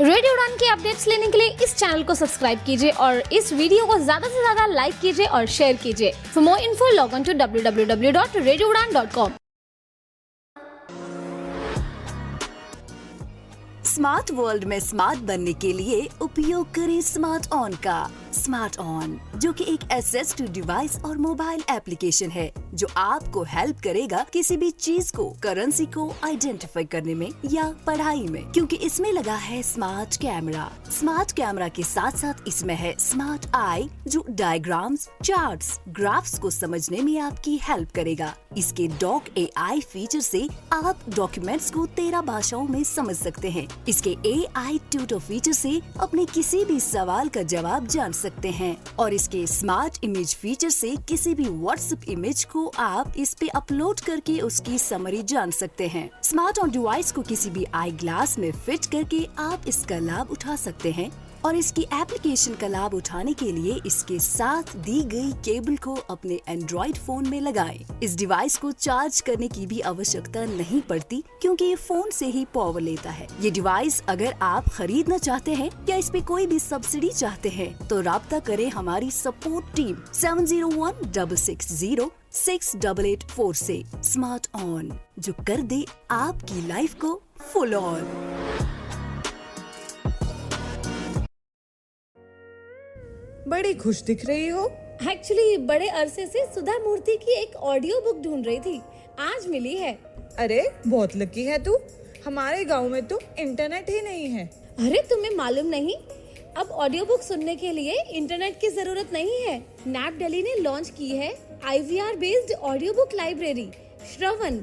Radio उड़ान के updates लेने के लिए इस चैनल को सब्सक्राइब कीजिए और इस वीडियो को ज्यादा से ज्यादा लाइक कीजिए और शेयर कीजिए। For more info log on to www.radioudan.com। Smart world में स्मार्ट बनने के लिए उपयोग करें स्मार्ट ऑन का। स्मार्ट ऑन जो कि एक असिस्टिव डिवाइस और मोबाइल एप्लीकेशन है जो आपको हेल्प करेगा किसी भी चीज को, करेंसी को आइडेंटिफाई करने में या पढ़ाई में, क्योंकि इसमें लगा है स्मार्ट कैमरा। स्मार्ट कैमरा के साथ साथ इसमें है स्मार्ट आई जो डायग्राम्स, चार्ट्स, ग्राफ्स को समझने में आपकी हेल्प करेगा। इसके डॉक AI फीचर से आप डॉक्यूमेंट्स को 13 भाषाओं में समझ सकते हैं। इसके AI ट्यूटर फीचर से अपने किसी भी सवाल का जवाब जान सकते हैं और इसके स्मार्ट इमेज फीचर से किसी भी व्हाट्सएप इमेज को आप इस पे अपलोड करके उसकी समरी जान सकते हैं। स्मार्ट ऑन डिवाइस को किसी भी आई ग्लास में फिट करके आप इसका लाभ उठा सकते हैं और इसकी एप्लीकेशन का लाभ उठाने के लिए इसके साथ दी गई केबल को अपने एंड्रॉइड फोन में लगाएं। इस डिवाइस को चार्ज करने की भी आवश्यकता नहीं पड़ती क्योंकि ये फोन से ही पावर लेता है। ये डिवाइस अगर आप खरीदना चाहते हैं या इस पे कोई भी सब्सिडी चाहते हैं तो राब्ता करें हमारी सपोर्ट टीम 7016606884 से। स्मार्ट ऑन जो कर दे आपकी लाइफ को फुल ऑन। बड़ी खुश दिख रही हो। एक्चुअली बड़े अरसे से सुधा मूर्ति की एक ऑडियो बुक ढूंढ रही थी, आज मिली है। अरे बहुत लकी है तू, हमारे गांव में तो इंटरनेट ही नहीं है। अरे तुम्हें मालूम नहीं, अब ऑडियो बुक सुनने के लिए इंटरनेट की जरूरत नहीं है। नैप दिल्ली ने लॉन्च की है IVR based audio book library Shravan.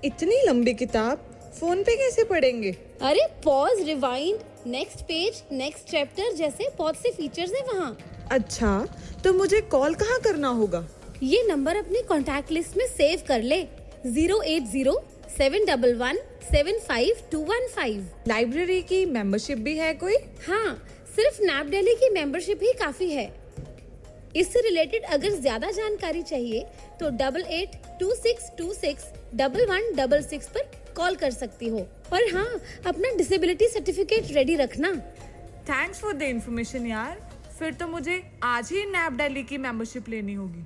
इतनी लंबी किताब फोन पे कैसे पढ़ेंगे? अरे pause, rewind, next page, next chapter जैसे बहुत से फीचर्स हैं वहाँ। अच्छा, तो मुझे कॉल कहाँ करना होगा? ये नंबर अपनी कॉन्टैक्ट लिस्ट में सेव कर ले, 08071175215। लाइब्रेरी की मेंबरशिप भी है कोई? हाँ, सिर्फ नैप दिल्ली की मेंबरशिप ही काफी है। इससे रिलेटेड अगर ज्यादा जानकारी चाहिए तो 8826261166 पर कॉल कर सकती हो। और हाँ, अपना डिसेबिलिटी सर्टिफिकेट रेडी रखना। थैंक्स फॉर द इन्फॉर्मेशन यार, फिर तो मुझे आज ही नैप दिल्ली की मेंबरशिप लेनी होगी।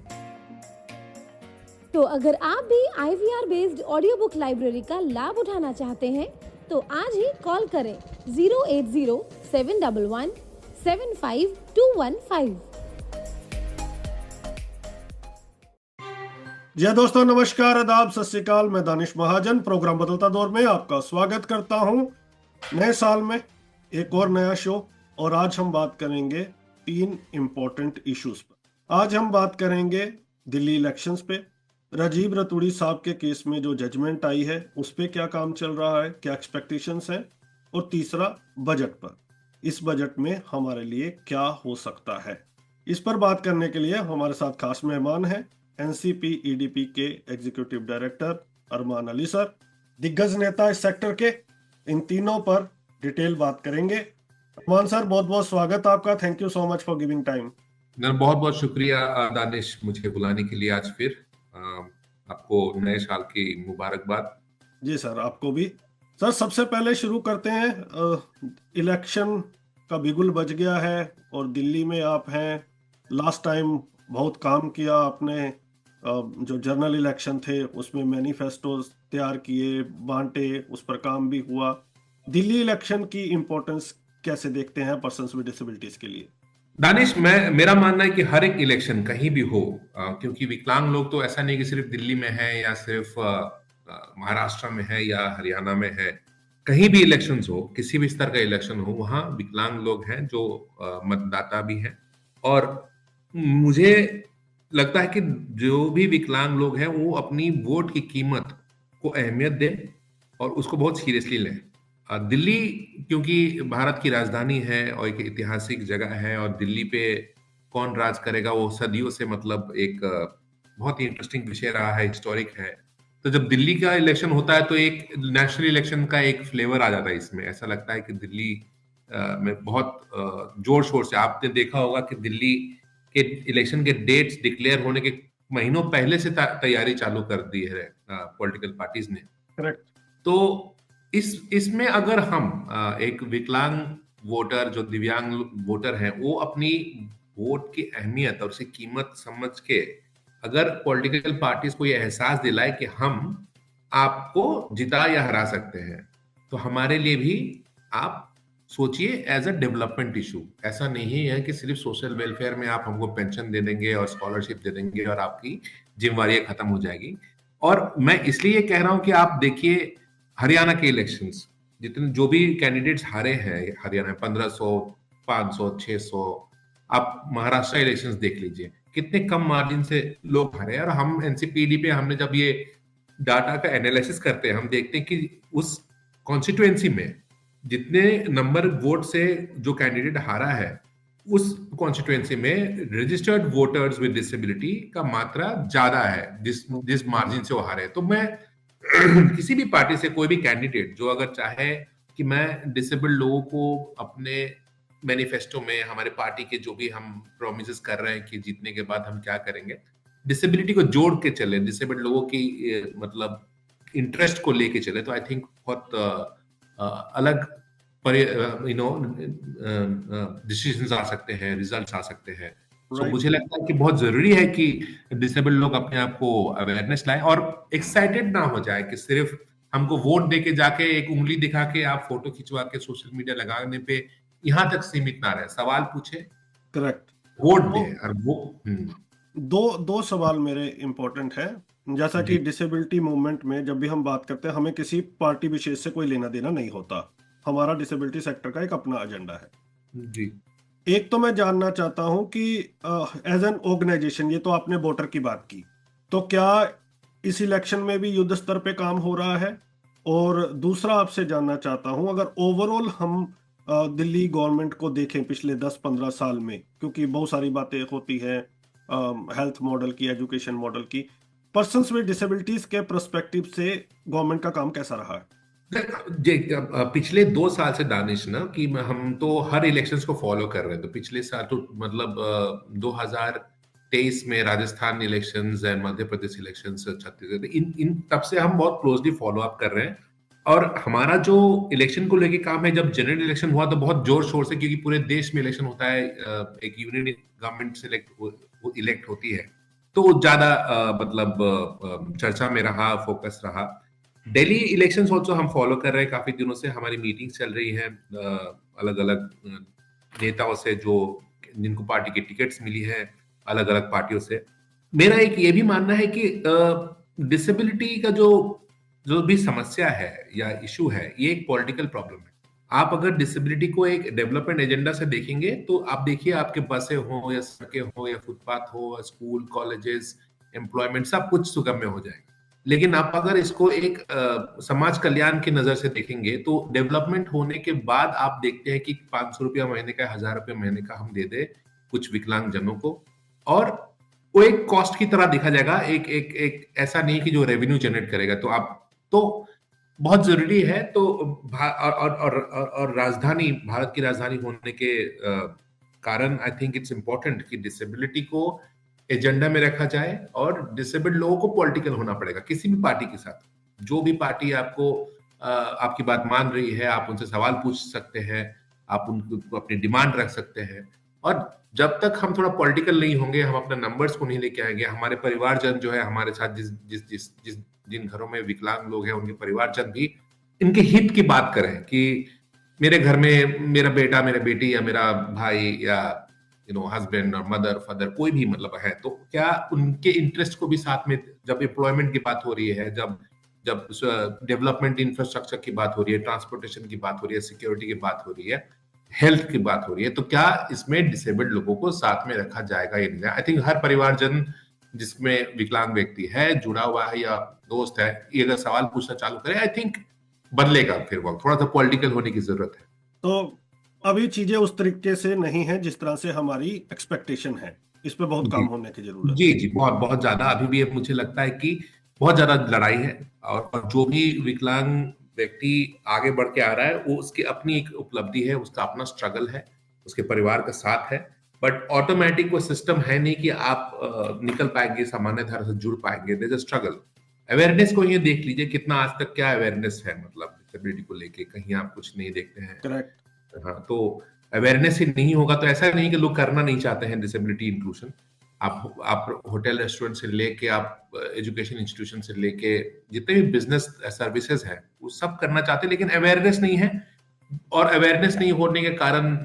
तो अगर आप भी IVR based audio book library का लाभ उठाना चाहते हैं तो आज ही कॉल करें 08071175215। जय दोस्तों, नमस्कार, आदाब, सत श्री अकाल। मैं दानिश महाजन प्रोग्राम बदलता दौर में आपका स्वागत करता हूं। नए साल में एक और नया शो और आज हम बात करेंगे 3 इम्पोर्टेंट इश्यूज पर। आज हम बात करेंगे दिल्ली इलेक्शंस पे, राजीव रतूड़ी साहब के केस में जो जजमेंट आई है उस पे क्या काम चल रहा है, क्या एक्सपेक्टेशंस हैं, और तीसरा बजट पर, इस बजट में हमारे लिए क्या हो सकता है। इस पर बात करने के लिए हमारे साथ खास मेहमान हैं NCP EDP के एग्जीक्यूटिव डायरेक्टर अरमान अली सर, दिग्गज नेता इस सेक्टर के। इन तीनों पर डिटेल बात करेंगे। अरमान सर, बहुत बहुत स्वागत आपका। Thank you so much for giving time. बहुत बहुत शुक्रिया दानिश, मुझे बुलाने के लिए आज फिर। आपको नए साल की मुबारकबाद। जी सर, आपको भी। सर, सबसे पहले शुरू करते हैं, इलेक्शन का बिगुल बज गया है और दिल्ली में आप हैं। लास्ट टाइम बहुत काम किया आपने, जो जनरल इलेक्शन थे उसमें मैनिफेस्टो तैयार किए, बांटे, उस पर काम भी हुआ। दिल्ली इलेक्शन की इम्पोर्टेंस कैसे देखते हैं पर्सन्स विद डिसेबिलिटीज के लिए? दानिश, मेरा मानना है कि हर एक इलेक्शन कहीं भी हो, क्योंकि विकलांग लोग तो ऐसा नहीं कि सिर्फ दिल्ली में है या सिर्फ महाराष्ट्र में है या हरियाणा में है। कहीं भी इलेक्शंस हो, किसी भी स्तर का इलेक्शन हो, वहां विकलांग लोग हैं जो मतदाता भी हैं। और मुझे लगता है कि जो भी विकलांग लोग हैं वो अपनी वोट की कीमत को अहमियत दें और उसको बहुत सीरियसली लें। दिल्ली क्योंकि भारत की राजधानी है और एक ऐतिहासिक जगह है, और दिल्ली पे कौन राज करेगा वो सदियों से मतलब एक बहुत ही इंटरेस्टिंग विषय रहा है, हिस्टोरिक है। तो जब दिल्ली का इलेक्शन होता है तो एक नेशनल इलेक्शन का एक फ्लेवर आ जाता है इसमें। ऐसा लगता है कि दिल्ली में बहुत जोर शोर से, आपने देखा होगा कि दिल्ली के इलेक्शन के डेट्स डिक्लेयर होने के महीनों पहले से तैयारी चालू कर दी है पॉलिटिकल पार्टीज ने। करेक्ट। तो इसमें अगर हम एक विकलांग वोटर, जो दिव्यांग वोटर हैं, वो अपनी वोट की अहमियत और उसकी कीमत समझ के अगर पॉलिटिकल पार्टीज को ये एहसास दिलाए कि हम आपको जिता या हरा सकते हैं, तो हमारे लिए भी आप सोचिए एज अ डेवलपमेंट इशू। ऐसा नहीं है कि सिर्फ सोशल वेलफेयर में आप हमको पेंशन दे देंगे और स्कॉलरशिप दे देंगे और आपकी जिम्मेवारी खत्म हो जाएगी। और मैं इसलिए कह रहा हूं कि आप देखिए हरियाणा के इलेक्शंस, जितने जो भी कैंडिडेट्स हारे हैं हरियाणा में, 1500, 500, 600, आप महाराष्ट्र इलेक्शंस देख लीजिए, कितने कम मार्जिन से लोग हारे हैं। और हम एनसीपीडी पे हमने जब ये डाटा का एनालिसिस करते हैं, हम देखते हैं कि उस कॉन्स्टिट्यूएंसी में जितने नंबर वोट से जो कैंडिडेट हारा है, उस कॉन्स्टिट्यूएंसी में रजिस्टर्ड वोटर्स विद डिसेबिलिटी का मात्रा ज्यादा है जिस मार्जिन से वो हारे। तो मैं किसी भी पार्टी से कोई भी कैंडिडेट जो अगर चाहे कि मैं डिसेबल्ड लोगों को अपने मैनिफेस्टो में, हमारे पार्टी के जो भी हम प्रोमिस कर रहे हैं कि जीतने के बाद हम क्या करेंगे, डिसेबिलिटी को जोड़ के चले, डिसेबल्ड लोगों की मतलब इंटरेस्ट को लेके चले, तो आई थिंक बहुत अलग डिसीजंस आ सकते हैं, रिजल्ट्स आ सकते हैं। तो मुझे लगता है कि बहुत जरूरी है कि डिसेबल्ड लोग अपने आप को अवेयरनेस लाएं और एक्साइटेड ना हो जाए कि सिर्फ हमको वोट दे के जाके एक उंगली दिखा के आप फोटो खिंचवा के सोशल मीडिया लगाने पे यहां तक सीमित ना रहे। सवाल पूछे, करेक्ट, वोट दे। और वो दो सवाल मेरे इंपॉर्टेंट है। जैसा कि डिसेबिलिटी मूवमेंट में जब भी हम बात करते हैं, हमें किसी पार्टी विशेष से कोई लेना देना नहीं होता। हमारा डिसेबिलिटी सेक्टर का एक अपना एजेंडा है जी। एक तो मैं जानना चाहता हूं कि एज एन ऑर्गेनाइजेशन, ये तो आपने वोटर की बात की, तो क्या इस इलेक्शन में भी युद्ध स्तर पे काम हो रहा है? और दूसरा आपसे जानना चाहता हूं, अगर ओवरऑल हम दिल्ली गवर्नमेंट को देखें पिछले 10-15 साल में, क्योंकि बहुत सारी बातें होती हैं हेल्थ मॉडल की, एजुकेशन मॉडल की, पर्सन्स विद डिसेबिलिटीज के पर्सपेक्टिव से गवर्नमेंट का काम कैसा रहा है? पिछले 2 साल से दानिश ना कि हम तो हर इलेक्शंस को फॉलो कर रहे हैं। तो पिछले साल तो मतलब 2023 में Rajasthan elections and Madhya Pradesh elections, Chhattisgarh, इन तब से हम बहुत क्लोजली फॉलो अप कर रहे हैं। और हमारा जो इलेक्शन को लेके काम है, जब जनरल इलेक्शन हुआ तो बहुत जोर शोर से, क्योंकि पूरे देश में इलेक्शन होता है, एक यूनियन गवर्नमेंट से इलेक्ट होती है, तो ज्यादा मतलब चर्चा में रहा, फोकस रहा। दिल्ली इलेक्शंस ऑल्सो हम फॉलो कर रहे हैं काफी दिनों से। हमारी मीटिंग्स चल रही हैं अलग अलग नेताओं से जो जिनको पार्टी की टिकट्स मिली है अलग अलग पार्टियों से। मेरा एक ये भी मानना है कि डिसेबिलिटी का जो भी समस्या है या इशू है, ये एक पॉलिटिकल प्रॉब्लम है। आप अगर डिसेबिलिटी को एक डेवलपमेंट एजेंडा से देखेंगे तो आप देखिए, आपके बसें हो या सड़कें हो या फुटपाथ हो, स्कूल, कॉलेजेस, एम्प्लॉयमेंट, सब कुछ सुगम्य हो जाएगा। लेकिन आप अगर इसको एक समाज कल्याण की नजर से देखेंगे तो डेवलपमेंट होने के बाद आप देखते हैं कि 500 रुपया महीने का, 1000 रुपया महीने का हम दे दे कुछ विकलांग जनों को, और वो एक कॉस्ट की तरह देखा जाएगा, एक ऐसा नहीं कि जो रेवेन्यू जनरेट करेगा। तो आप तो बहुत जरूरी है। तो और राजधानी, भारत की राजधानी होने के कारण आई थिंक इट्स इम्पोर्टेंट कि डिसेबिलिटी को एजेंडा में रखा जाए और डिसेबल्ड लोगों को पॉलिटिकल होना पड़ेगा किसी भी पार्टी के साथ। जो भी पार्टी आपको आपकी बात मान रही है, आप उनसे सवाल पूछ सकते हैं, आप उनको अपनी डिमांड रख सकते हैं। और जब तक हम थोड़ा पॉलिटिकल नहीं होंगे, हम अपने नंबर्स को नहीं लेके आएंगे, हमारे परिवारजन जो है हमारे साथ जिन घरों में विकलांग लोग हैं, उनके परिवारजन भी इनके हित की बात करें कि मेरे घर में मेरा बेटा, मेरा बेटी या मेरा भाई या हस्बैंड और मदर, फादर, कोई भी मतलब है, तो क्या उनके इंटरेस्ट को भी साथ में, जब एम्प्लॉयमेंट की बात हो रही है, जब डेवलपमेंट इंफ्रास्ट्रक्चर की बात हो रही है, ट्रांसपोर्टेशन की बात हो रही है, सिक्योरिटी की बात हो रही है, हेल्थ की बात हो रही है, तो क्या इसमें डिसेबल्ड लोगों को साथ में रखा जाएगा या नहीं? आई थिंक हर परिवारजन जिसमें विकलांग व्यक्ति है, जुड़ा हुआ है या दोस्त है, ये अगर सवाल पूछना चालू करे, आई थिंक बदलेगा। फिर वक्त थोड़ा सा पॉलिटिकल होने की जरूरत है। तो अभी चीजें उस तरीके से नहीं है जिस तरह से हमारी एक्सपेक्टेशन है, इस पे बहुत काम होने की जरूरत है। जी, बहुत ज्यादा। अभी भी मुझे लगता है कि बहुत ज्यादा लड़ाई है, और जो भी विकलांग व्यक्ति आगे बढ़ के आ रहा है, वो उसकी अपनी एक उपलब्धि है, उसका अपना स्ट्रगल है, उसके परिवार का साथ है। बट ऑटोमेटिक वो सिस्टम है नहीं कि आप निकल पाएंगे, सामान्य धारा से जुड़ पाएंगे। There is a struggle. Awareness को ये देख लीजिए, कितना आज तक क्या अवेयरनेस है, मतलब डिसेबिलिटी को लेके, कहीं आप कुछ नहीं देखते हैं। करेक्ट। हाँ, तो अवेयरनेस ही नहीं होगा तो ऐसा नहीं कि लोग करना नहीं चाहते हैं डिसेबिलिटी इंक्लूजन। आप होटल रेस्टोरेंट से लेके, आप एजुकेशन इंस्टीट्यूशन से लेके, जितने भी बिजनेस सर्विसेज हैं वो सब करना चाहते हैं, लेकिन अवेयरनेस नहीं है। और अवेयरनेस नहीं होने के कारण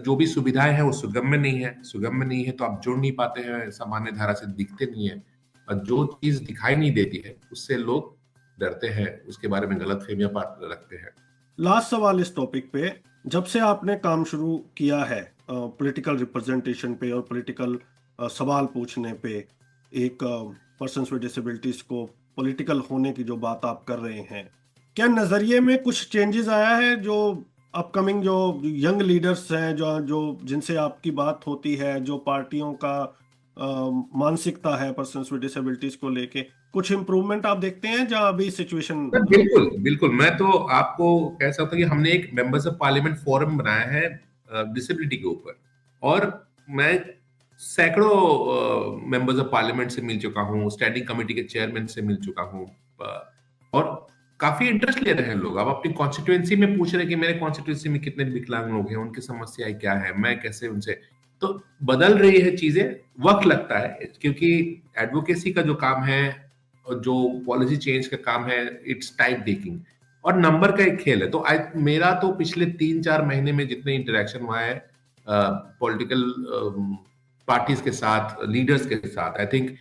जो भी सुविधाएं हैं वो सुगम्य नहीं है। सुगम्य नहीं है तो आप जुड़ नहीं पाते हैं, सामान्य धारा से दिखते नहीं है, और जो चीज दिखाई नहीं देती है उससे लोग डरते हैं, उसके बारे में गलतफहमियां रखते हैं। लास्ट सवाल इस टॉपिक पे, जब से आपने काम शुरू किया है पॉलिटिकल रिप्रेजेंटेशन पे और पॉलिटिकल सवाल पूछने पे, एक पर्सन्स विद डिसेबिलिटीज को पॉलिटिकल होने की जो बात आप कर रहे हैं, क्या नजरिए में कुछ चेंजेस आया है? जो अपकमिंग जो यंग लीडर्स हैं, जो जिनसे आपकी बात होती है, जो पार्टियों का मानसिकता है पर्सन्स विद डिसेबिलिटीज को लेके, कुछ इम्प्रूवमेंट आप देखते हैं जहां अभी सिचुएशन? बिल्कुल बिल्कुल, मैं तो आपको कह सकता हूँ कि हमने एक मेंबर्स ऑफ पार्लियामेंट फोरम बनाया है डिसेबिलिटी के ऊपर, और मैं सैकड़ों मेंबर्स ऑफ पार्लियामेंट से मिल चुका हूँ, स्टैंडिंग कमेटी के चेयरमैन से मिल चुका हूँ, और काफी इंटरेस्ट ले रहे हैं लोग। अब अपनी कॉन्स्टिट्यूएंसी में पूछ रहे हैं कि मेरे कॉन्स्टिट्यूएंसी में कितने विकलांग लोग हैं, उनकी समस्याएं क्या है, मैं कैसे उनसे, तो बदल रही है चीजें। वक्त लगता है क्योंकि एडवोकेसी का जो काम है और जो पॉलिसी चेंज का काम है, इट्स टाइम टेकिंग और नंबर का एक खेल है। तो मेरा तो पिछले 3-4 महीने में जितने इंटरेक्शन हुआ है पॉलिटिकल पार्टीज के साथ, लीडर्स के साथ, आई थिंक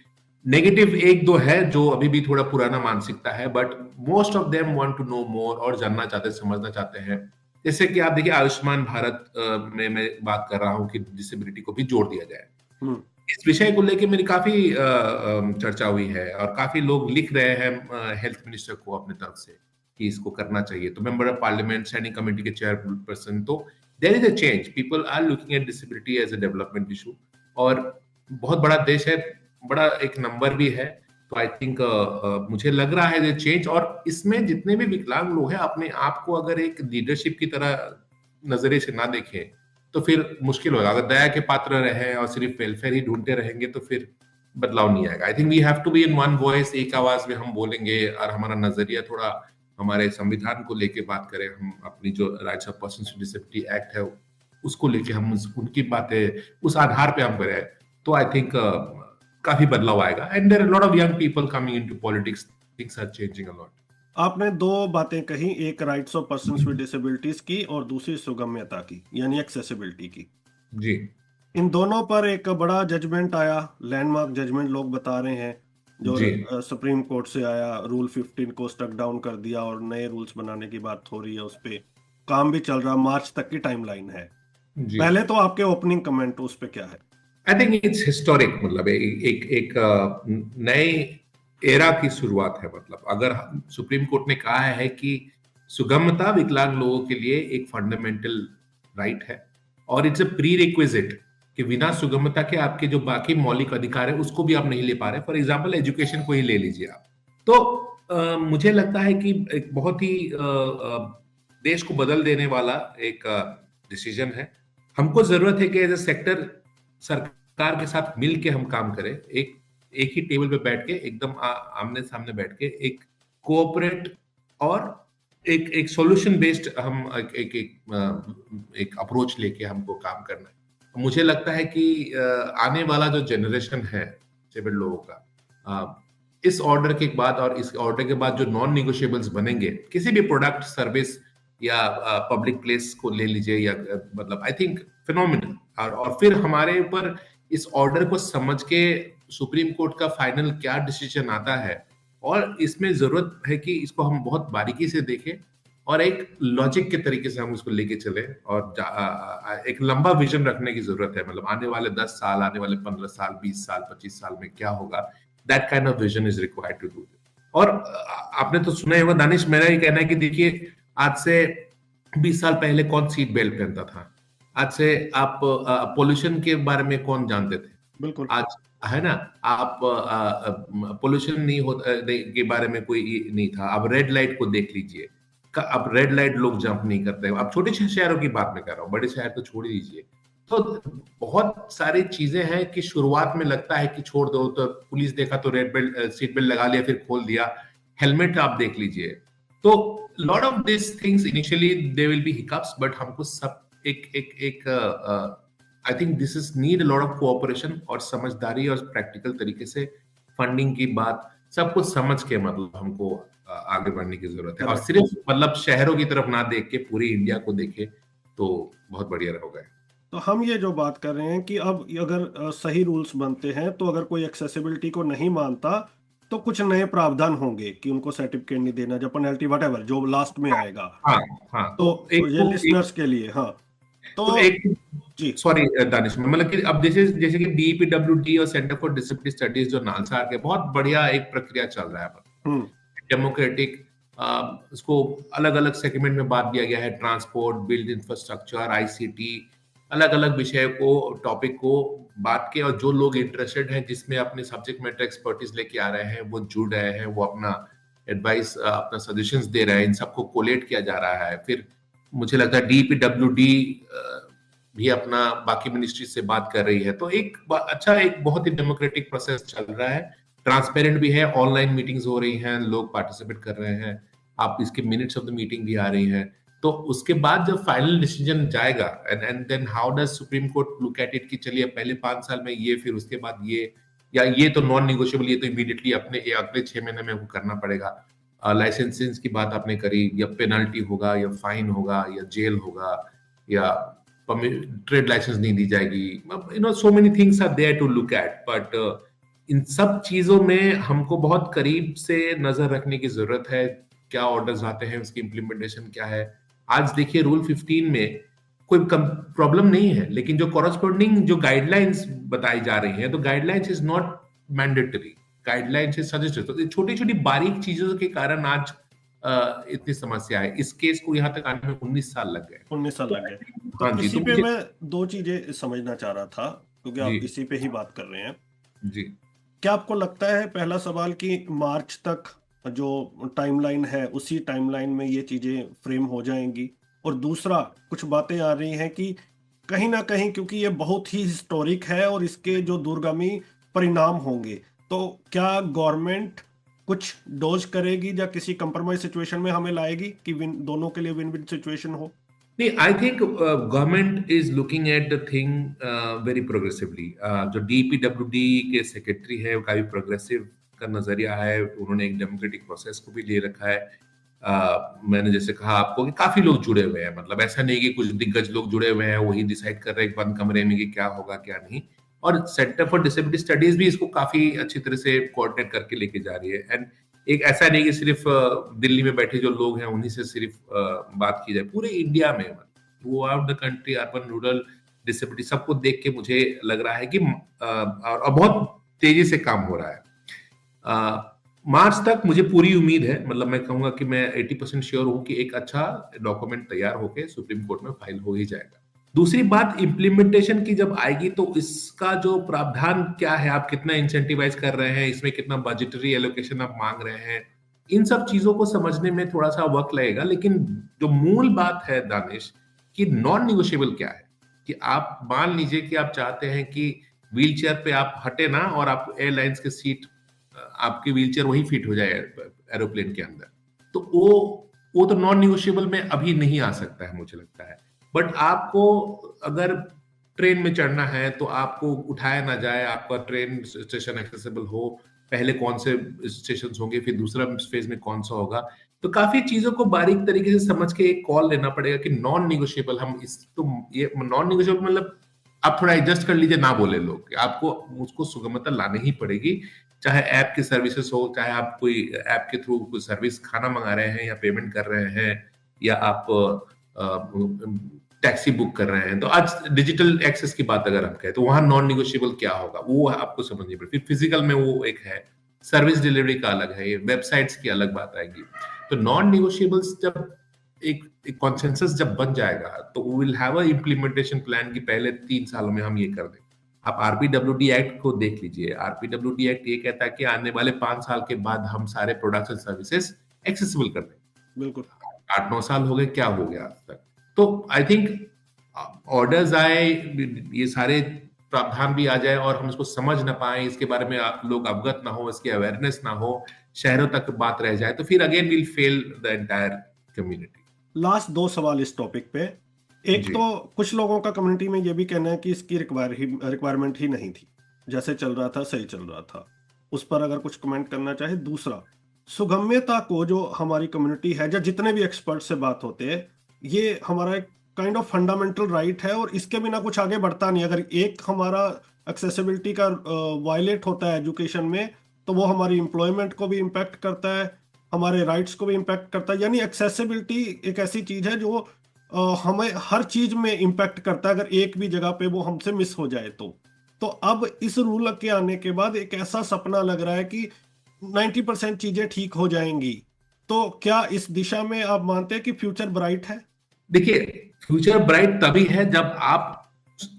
नेगेटिव 1-2 है जो अभी भी थोड़ा पुराना मानसिकता है, but most of them want to know more, और जानना चाहते हैं, समझना चाहते हैं। जैसे कि आप देखिए आयुष्मान भारत में मैं बात कर रहा हूं कि डिसेबिलिटी को भी जोड़ दिया जाए। इस विषय को लेकर मेरी काफी चर्चा हुई है और काफी लोग लिख रहे हैं हेल्थ मिनिस्टर को अपने तरफ से कि इसको करना चाहिए। तो member of parliament, standing committee के चेयरपर्सन, तो there is a change, people are looking at disability as a development issue, और बहुत बड़ा देश है, बड़ा एक नंबर भी है। तो आई थिंक मुझे लग रहा है ये चेंज, और इसमें जितने भी विकलांग लोग हैं अपने आप को अगर एक लीडरशिप की तरह नजरिए से ना देखें तो फिर मुश्किल होगा। अगर दया के पात्र रहे और सिर्फ वेलफेयर ही ढूंढते रहेंगे तो फिर बदलाव नहीं आएगा। I think we have to be in one voice, एक आवाज में हम बोलेंगे, और हमारा नजरिया थोड़ा हमारे संविधान को लेके बात करें, हम अपनी जो rights of persons with disability act है उसको लेके हम उनकी बातें उस आधार पे हम करें, तो आई थिंक काफी बदलाव आएगा। And there are lot of young people coming into politics, things are changing a lot. आपने 2 बातें कही, एक rights of persons with disabilities की और दूसरी सुगम्यता की, यानी एक्सेसिबिलिटी की। जी, इन दोनों पर एक बड़ा जजमेंट आया, लैंडमार्क जजमेंट लोग बता रहे हैं, जो सुप्रीम कोर्ट से आया। रूल 15 को स्ट्रक डाउन कर दिया और नए रूल्स बनाने की बात हो रही है, उस पे काम भी चल रहा, मार्च तक की टाइमलाइन है। पहले तो आपके ओपनिंग कमेंट उस पे क्या है? आई थिंक इट्स हिस्टोरिक, मतलब एक नए एरा की शुरुआत है। मतलब अगर सुप्रीम कोर्ट ने कहा है कि सुगमता विकलांग लोगों के लिए एक फंडामेंटल राइट है और इट्स अ प्री रिक्विजिट कि बिना सुगमता के आपके जो बाकी मौलिक अधिकार है उसको भी आप नहीं ले पा रहे। फॉर एग्जाम्पल एजुकेशन को ही ले लीजिए आप, तो मुझे लगता है कि एक बहुत ही देश को बदल देने वाला एक डिसीजन है। हमको जरूरत है कि एज ए सेक्टर सरकार के साथ मिल के हम काम करें, एक ही टेबल पे बैठ के, एकदम आमने सामने बैठ के, एक कोऑपरेट और एक सॉल्यूशन बेस्ड हम एक अप्रोच लेके हमको काम करना है। मुझे लगता है कि आने वाला जो जनरेशन है डिसेबल्ड लोगों का, इस ऑर्डर के बाद और इस ऑर्डर के बाद जो नॉन निगोशिएबल्स बनेंगे किसी भी प्रोडक्ट, सर्विस या पब्लिक प्लेस को ले लीजिए, या मतलब आई थिंक फिनोमिनल। और फिर हमारे ऊपर इस ऑर्डर को समझ के सुप्रीम कोर्ट का फाइनल क्या डिसीजन आता है, और इसमें जरूरत है कि इसको हम बहुत बारीकी से देखें और एक लॉजिक के तरीके से हम उसको लेके चले, और एक लंबा विजन रखने की जरूरत है। मतलब आने वाले 10 साल, आने वाले 15 साल, 20 साल, 25 साल में क्या होगा, that kind of vision is required to do. और आपने तो सुना ही होगा दानिश, मेरा ये कहना है कि देखिए आज से 20 साल पहले कौन सीट बेल्ट पहनता था, आज से आप पोल्यूशन के बारे में कौन जानते थे? बिल्कुल, आज है ना, आप पोल्यूशन नहीं होता के बारे में कोई नहीं था। अब रेड लाइट को देख लीजिए, अब रेड लाइट लोग जंप नहीं करते। अब छोटे शहरों की बात मैं कर रहा हूँ, बड़े शहर तो छोड़ दीजिए। तो बहुत सारी चीजें हैं कि शुरुआत में लगता है कि छोड़ दो, तो पुलिस देखा तो रेड बेल्ट सीट बेल्ट लगा लिया, फिर खोल दिया। हेलमेट आप देख लीजिए, तो lot of this things initially they will be hiccups, but हमको सब एक I think this is need a lot of cooperation और समझदारी और प्रैक्टिकल तरीके से फंडिंग की बात सब कुछ समझ के मतलब हमको आगे बढ़ने की जरूरत है, और सिर्फ मतलब शहरों की तरफ ना देख के पूरी इंडिया को देखे तो बहुत बढ़िया होगा। तो हम ये जो बात कर रहे हैं कि अब अगर सही रूल्स बनते हैं तो अगर कोई एक्सेसिबिलिटी को नहीं मानता तो कुछ नए प्रावधान होंगे कि उनको सर्टिफिकेट नहीं देना, जो पेनल्टी वट जो लास्ट में आएगा। हाँ हाँ, तो एक ये लिसनर्स के लिए। हाँ तो एक जी सॉरी दानिश, मतलब कि अब जैसे कि DPWD और सेंटर फॉर डिसेबिलिटी स्टडीज जो नालसार के बहुत बढ़िया एक प्रक्रिया चल रहा है, डेमोक्रेटिक, उसको अलग अलग सेगमेंट में बांट दिया गया है, ट्रांसपोर्ट, बिल्ड इंफ्रास्ट्रक्चर, ICT, अलग अलग विषय को, टॉपिक को बांट के, और जो लोग इंटरेस्टेड हैं जिसमें अपने सब्जेक्ट मैटर एक्सपर्टीज लेके आ रहे हैं वो जुड़ रहे हैं, वो अपना एडवाइस अपना सजेशंस दे रहे हैं, इन सबको कोलेट किया जा रहा है। फिर मुझे लगता है DPWD भी अपना बाकी मिनिस्ट्री से बात कर रही है, तो एक बहुत ही डेमोक्रेटिक प्रोसेस चल रहा है, ट्रांसपेरेंट भी है, ऑनलाइन मीटिंग्स हो रही हैं, लोग पार्टिसिपेट कर रहे हैं, आप इसके मिनट्स ऑफ द मीटिंग भी आ रही हैं। तो उसके बाद जब फाइनल डिसीजन जाएगा and then how does supreme court look at it कि चलिए पहले 5 साल में ये, फिर उसके बाद ये, या ये तो नॉन निगोशिएबल, ये तो इमीडिएटली अगले 6 महीने में वो करना पड़ेगा। लाइसेंसिंग की बात आपने करी, या पेनल्टी होगा, या फाइन होगा, या जेल होगा, या ट्रेड लाइसेंस नहीं दी जाएगी, so many things are there to look at, but इन सब चीजों में हमको बहुत करीब से नजर रखने की जरूरत है। क्या ऑर्डर्स आते हैं, उसकी इंप्लीमेंटेशन क्या है। आज देखिए रूल 15 में कोई प्रॉब्लम नहीं है, लेकिन जो कॉरस्पॉन्डिंग जो गाइडलाइंस बताई जा रही हैं, तो guidelines is not mandatory, guidelines is suggested. तो छोटी छोटी बारीक चीजों के कारण आज इतनी समस्या है। इस केस को यहाँ तक आने में 19 साल लग गए। 19 साल लग गए। तो हाँ जी, इसी तो पे मैं 2 चीजें समझना चाह रहा था, क्योंकि आप जी। इसी पे ही बात कर रहे हैं। जी, क्या आपको लगता है, पहला सवाल, कि मार्च तक जो टाइमलाइन है उसी टाइमलाइन में ये चीजें फ्रेम हो जाएंगी? और दूसरा, कुछ बातें आ रही हैं कि कहीं ना कहीं, क्योंकि ये बहुत ही हिस्टोरिक है और इसके जो दूरगामी परिणाम होंगे, तो क्या गवर्नमेंट कुछ डोज करेगी या किसी कंप्रोमाइज सिचुएशन में हमें लाएगी कि दोनों के लिए विन विन सिचुएशन हो? नहीं, I think government is looking at the thing very progressively. जो DPWD के सेक्रेटरी है वो काफी प्रोग्रेसिव का नजरिया है, उन्होंने एक डेमोक्रेटिक प्रोसेस को भी ले रखा है। मैंने जैसे कहा आपको कि काफी लोग जुड़े हुए हैं, मतलब ऐसा नहीं कि कुछ दिग्गज लोग जुड़े हुए हैं वही डिसाइड कर रहे हैं बंद कमरे में कि क्या होगा क्या नहीं। और सेंटर फॉर डिसेबिलिटी स्टडीज भी इसको काफी अच्छी तरह से कोऑर्डिनेट करके लेके जा रही है। एंड एक ऐसा नहीं कि सिर्फ दिल्ली में बैठे जो लोग हैं उन्हीं से सिर्फ बात की जाए, पूरे इंडिया में through out the country, urban, rural, disability, सबको देख के मुझे लग रहा है कि और बहुत तेजी से काम हो रहा है। मार्च तक मुझे पूरी उम्मीद है, मतलब मैं कहूंगा कि मैं 80% श्योर हूं कि एक अच्छा डॉक्यूमेंट तैयार होकर सुप्रीम कोर्ट में फाइल हो ही जाएगा। दूसरी बात, इम्प्लीमेंटेशन की जब आएगी तो इसका जो प्रावधान क्या है, आप कितना इंसेंटिवाइज कर रहे हैं, इसमें कितना बजटरी एलोकेशन आप मांग रहे हैं, इन सब चीजों को समझने में थोड़ा सा वक्त लगेगा। लेकिन जो मूल बात है दानिश, कि नॉन निगोशिएबल क्या है, कि आप मान लीजिए कि आप चाहते हैं कि व्हील चेयर पे आप हटे ना और आप एयरलाइंस के सीट, आपकी व्हील चेयर वही फिट हो जाए एरोप्लेन के अंदर, तो वो तो नॉन निगोशिएबल में अभी नहीं आ सकता है मुझे लगता है। बट आपको अगर ट्रेन में चढ़ना है तो आपको उठाया ना जाए, आपका ट्रेन स्टेशन एक्सेसिबल हो, पहले कौन से स्टेशन होंगे, फिर दूसरा फेज में कौन सा होगा, तो काफी चीजों को बारीक तरीके से समझ के एक कॉल लेना पड़ेगा कि नॉन निगोशिएबल। हम इस तो ये नॉन निगोशिएबल मतलब आप थोड़ा एडजस्ट कर लीजिए, ना बोले लोग, आपको उसको सुगमता लानी ही पड़ेगी, चाहे ऐप की सर्विसेज हो, चाहे आप कोई ऐप के थ्रू कोई सर्विस खाना मंगा रहे हैं या पेमेंट कर रहे हैं, या आप टैक्सी बुक कर रहे हैं। तो आज डिजिटल एक्सेस की बात अगर हम कहें तो वहां नॉन निगोशिएबल क्या होगा वो आपको समझनी पड़ेगी। फिर फिजिकल में वो एक है, सर्विस डिलीवरी का अलग है, ये वेबसाइट्स की अलग बात आएगी। तो नॉन निगोशिएबल्स जब एक कॉन्सेंसस जब बन जाएगा तो we will have a implementation plan कि पहले 3 सालों में हम ये कर दें। आप RPWD एक्ट को देख लीजिए, RPWD एक्ट ये कहता है कि आने वाले 5 साल के बाद हम सारे प्रोडक्ट्स एंड सर्विसेज एक्सेसिबल कर दें। बिल्कुल। 8-9 साल हो गए, क्या हो गया आज तक? तो आई थिंक ऑर्डर्स आए, ये सारे प्रावधान भी आ जाए और हम इसको समझ ना पाए, इसके बारे में लोग अवगत ना हो, इसकी अवेयरनेस ना हो, शहरों तक बात रह जाए तो फिर again will fail the entire community. Last 2 सवाल इस टॉपिक पे। एक जी। तो कुछ लोगों का कम्युनिटी में ये भी कहना है कि इसकी रिक्वायरमेंट ही नहीं थी, जैसे चल रहा था सही चल रहा था। उस पर अगर कुछ कमेंट करना चाहे। दूसरा, सुगम्यता को जो हमारी कम्युनिटी है या जितने भी एक्सपर्ट से बात होते हैं, ये हमारा एक काइंड ऑफ फंडामेंटल राइट है और इसके बिना कुछ आगे बढ़ता नहीं। अगर एक हमारा एक्सेसिबिलिटी का वायलेट होता है एजुकेशन में, तो वो हमारी एम्प्लॉयमेंट को भी इम्पैक्ट करता है, हमारे राइट्स को भी इम्पैक्ट करता है। यानी एक्सेसिबिलिटी एक ऐसी चीज है जो हमें हर चीज में इम्पैक्ट करता है, अगर एक भी जगह पे वो हमसे मिस हो जाए तो अब इस रूल के आने के बाद एक ऐसा सपना लग रहा है कि 90% चीजें ठीक हो जाएंगी। तो क्या इस दिशा में आप मानते हैं कि फ्यूचर ब्राइट है? देखिए, फ्यूचर ब्राइट तभी है जब आप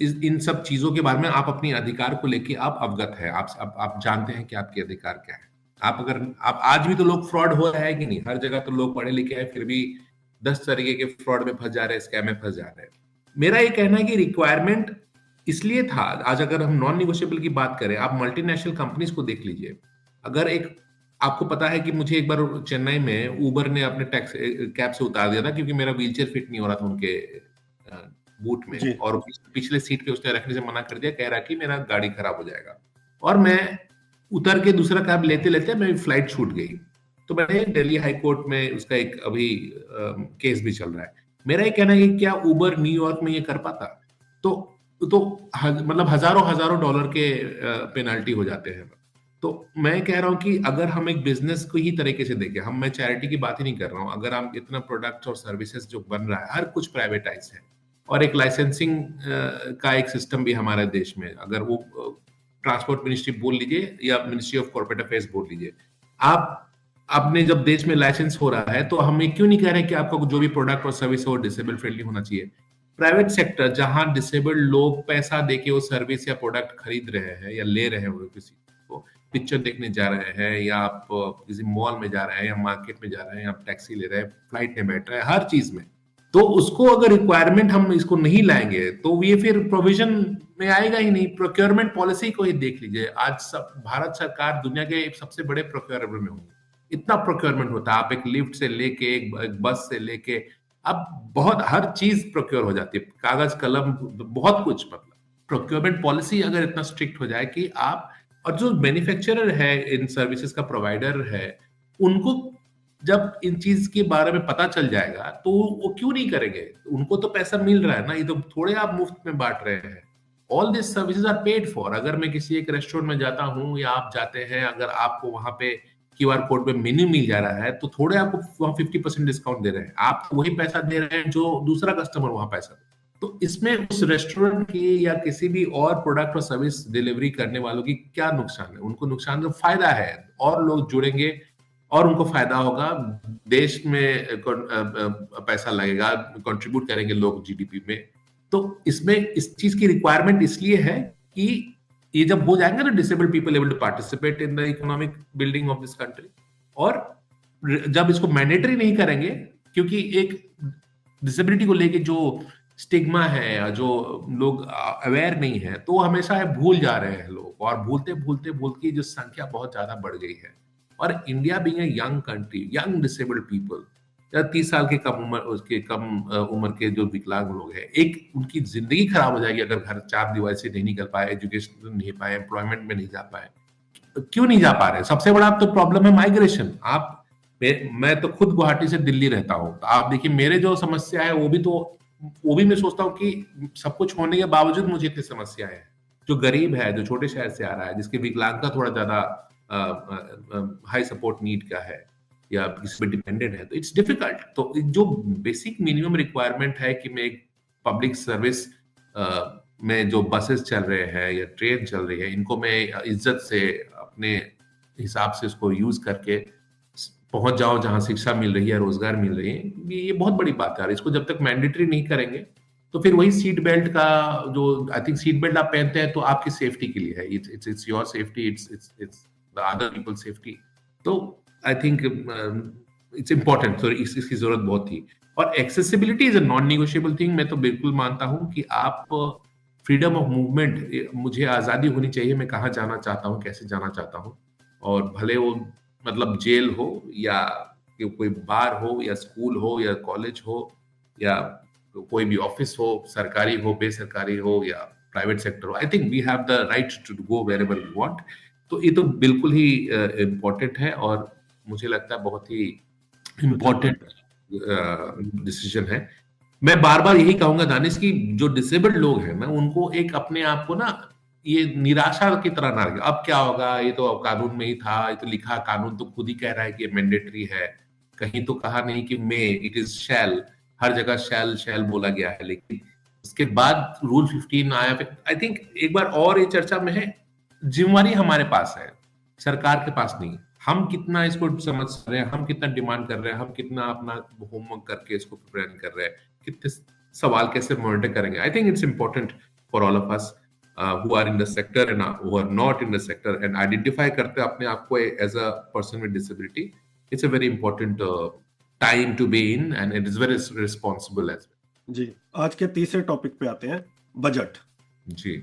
इन सब चीजों के बारे में आप अपने अधिकार को लेके आप अवगत है, आप जानते हैं कि आपके अधिकार क्या है। आप आज भी तो लोग फ्रॉड हो रहा है कि नहीं, हर जगह तो लोग पढ़े लिखे हैं फिर भी 10 तरीके के फ्रॉड में फंस जा रहे हैं, स्कैम में फंस जा रहे हैं। मेरा ये कहना है कि रिक्वायरमेंट इसलिए था, आज अगर हम नॉन निगोशिएबल की बात करें, आप मल्टीनेशनल कंपनीज को देख लीजिए। अगर एक आपको पता है कि मुझे एक बार चेन्नई में उबर ने अपने टैक्स कैब से उतार दिया था क्योंकि मेरा व्हीलचेयर फिट नहीं हो रहा था उनके बूट में, जी। और पिछले सीट पे उसने रखने से मना कर दिया, कह रहा कि मेरा गाड़ी खराब हो जाएगा। और मैं उतर के दूसरा कैब लेते लेते मेरी फ्लाइट छूट गई। तो मैंने दिल्ली हाई कोर्ट में उसका एक अभी केस भी चल रहा है। मेरा ये कहना है कि क्या उबर न्यूयॉर्क में ये कर पाता? मतलब हजारों डॉलर के पेनल्टी हो जाते हैं। तो मैं कह रहा हूं कि अगर हम एक बिजनेस को ही तरीके से देखें, मैं चैरिटी की बात ही नहीं कर रहा हूं, अगर हम इतना प्रोडक्ट और सर्विसेज जो बन रहा है, हर कुछ प्राइवेटाइज है, और एक लाइसेंसिंग का एक सिस्टम भी हमारे देश में, अगर वो ट्रांसपोर्ट मिनिस्ट्री बोल लीजिए या मिनिस्ट्री ऑफ कॉर्पोरेट अफेयर्स बोल लीजिए, आप अपने जब देश में लाइसेंस हो रहा है तो हम ये क्यों नहीं कह रहे कि आपका जो भी प्रोडक्ट और सर्विस हो डिसेबल फ्रेंडली होना चाहिए? प्राइवेट सेक्टर जहां डिसेबल्ड लोग पैसा देके वो सर्विस या प्रोडक्ट खरीद रहे हैं या ले रहे हैं, किसी को पिक्चर देखने जा रहे हैं, या आप किसी मॉल में जा रहे हैं, या मार्केट में जा रहे हैं, आप टैक्सी ले रहे हैं, फ्लाइट में बैठ रहे हैं, हर चीज में, तो उसको अगर रिक्वायरमेंट हम इसको नहीं लाएंगे तो ये फिर प्रोविजन में आएगा ही नहीं। प्रोक्योरमेंट पॉलिसी को ही देख लीजिए, आज सब भारत सरकार दुनिया के सबसे बड़े प्रोक्योरेबल में होंगे, इतना प्रोक्योरमेंट होता है। आप एक लिफ्ट से लेके एक बस से लेके अब बहुत हर चीज प्रोक्योर हो जाती है, कागज कलम बहुत कुछ। मतलब प्रोक्योरमेंट पॉलिसी अगर इतना स्ट्रिक्ट हो जाए कि आप, और जो मैन्युफैक्चरर है, इन सर्विसेज का प्रोवाइडर है, उनको जब इन चीज के बारे में पता चल जाएगा तो वो क्यों नहीं करेंगे? उनको तो पैसा मिल रहा है ना, ये तो थोड़े आप मुफ्त में बांट रहे हैं। All this services are paid for. अगर मैं किसी एक रेस्टोरेंट में जाता हूँ या आप जाते हैं, अगर आपको वहां पे क्यूआर कोड पे मेन्यू मिल जा रहा है तो थोड़े आपको वहां 50% डिस्काउंट दे रहे हैं, आप वही पैसा दे रहे हैं जो दूसरा कस्टमर वहां पैसा दे। तो इसमें उस रेस्टोरेंट की या किसी भी और प्रोडक्ट और सर्विस डिलीवरी करने वालों की क्या नुकसान है? उनको नुकसान तो फायदा है, और लोग जुड़ेंगे और उनको फायदा होगा, देश में पैसा लगेगा, कंट्रीब्यूट करेंगे लोग जीडीपी में। तो इसमें इस चीज की रिक्वायरमेंट इसलिए है कि ये जब हो जाएंगे ना, disabled people able to participate in the economic building of this country. और जब इसको मैंडेटरी नहीं करेंगे, क्योंकि एक डिसेबिलिटी को लेके जो स्टिग्मा है या जो लोग अवेयर नहीं है, तो हमेशा है भूल जा रहे हैं लोग, और भूलते भूलते भूलते जो संख्या बहुत ज्यादा बढ़ गई है। और India being a young country, young disabled people, 30 साल के कम उम्र के जो विकलांग लोग हैं, एक उनकी जिंदगी खराब हो जाएगी अगर घर 4 दीवार से नहीं निकल पाए, एजुकेशन नहीं पाए, एम्प्लॉयमेंट में नहीं जा पाए। क्यों नहीं जा पा रहे? सबसे बड़ा तो प्रॉब्लम है माइग्रेशन। मैं तो खुद गुवाहाटी से दिल्ली रहता हूँ, तो आप देखिए मेरे जो समस्या है वो भी मैं सोचता हूँ कि सब कुछ होने के बावजूद मुझे इतनी समस्याएं हैं। जो गरीब है, जो छोटे शहर से आ रहा है, जिसकी विकलांगता थोड़ा ज्यादा हाई सपोर्ट नीड का है या किसी पे डिपेंडेंट है, तो इट्स डिफिकल्ट। तो जो बेसिक मिनिमम रिक्वायरमेंट है कि मैं एक पब्लिक सर्विस में जो बसेस चल रहे हैं या ट्रेन चल रही है, इनको मैं इज्जत से अपने हिसाब से उसको यूज करके पहुंच जाओ जहां शिक्षा मिल रही है, रोजगार मिल रही है, ये बहुत बड़ी बात है। इसको जब तक मैंडेटरी नहीं करेंगे तो फिर वही सीट बेल्ट का जो, आई थिंक सीट बेल्ट आप पहनते हैं तो आपकी सेफ्टी के लिए है, it's your safety, it's the other people safety. तो आई थिंक इट्स इंपॉर्टेंट, तो इसकी जरूरत बहुत थी। और accessibility is a non negotiable thing. मैं तो बिल्कुल मानता हूं कि आप फ्रीडम ऑफ मूवमेंट, मुझे आजादी होनी चाहिए, मैं कहाँ जाना चाहता हूँ, कैसे जाना चाहता हूँ, और भले वो मतलब जेल हो या कि कोई बार हो या स्कूल हो या कॉलेज हो या कोई भी ऑफिस हो, सरकारी हो, बेसरकारी हो या प्राइवेट सेक्टर हो, I think we have the right to go wherever we want. तो ये तो बिल्कुल ही इम्पोर्टेंट है और मुझे लगता है बहुत ही इम्पोर्टेंट डिसीजन है। मैं बार बार यही कहूंगा दानिश की जो डिसेबल्ड लोग हैं ना, उनको एक अपने आप को ना ये निराशा की तरह ना लगे, अब क्या होगा, ये तो अब कानून में ही था, ये तो लिखा, कानून तो खुद ही कह रहा है कि ये मैंडेटरी है, कहीं तो कहा नहीं कि मे, इट इज शैल, हर जगह शैल शैल बोला गया है, लेकिन उसके बाद रूल 15 आया। आई थिंक एक बार और ये चर्चा में है, जिम्मेवारी हमारे पास है, सरकार के पास नहीं। हम कितना इसको समझ रहे हैं, हम कितना डिमांड कर रहे हैं, हम कितना अपना होमवर्क करके इसको प्रिपेयर कर रहे हैं, कितने सवाल कैसे मॉनिटर करेंगे। I think it's important for all of us who are in the sector and who are not in the sector and identify करते हैं अपने आप को as a person with disability. It's a very important time to be in and it is very responsible as well. जी, आज के तीसरे topic पे आते हैं, बजट। जी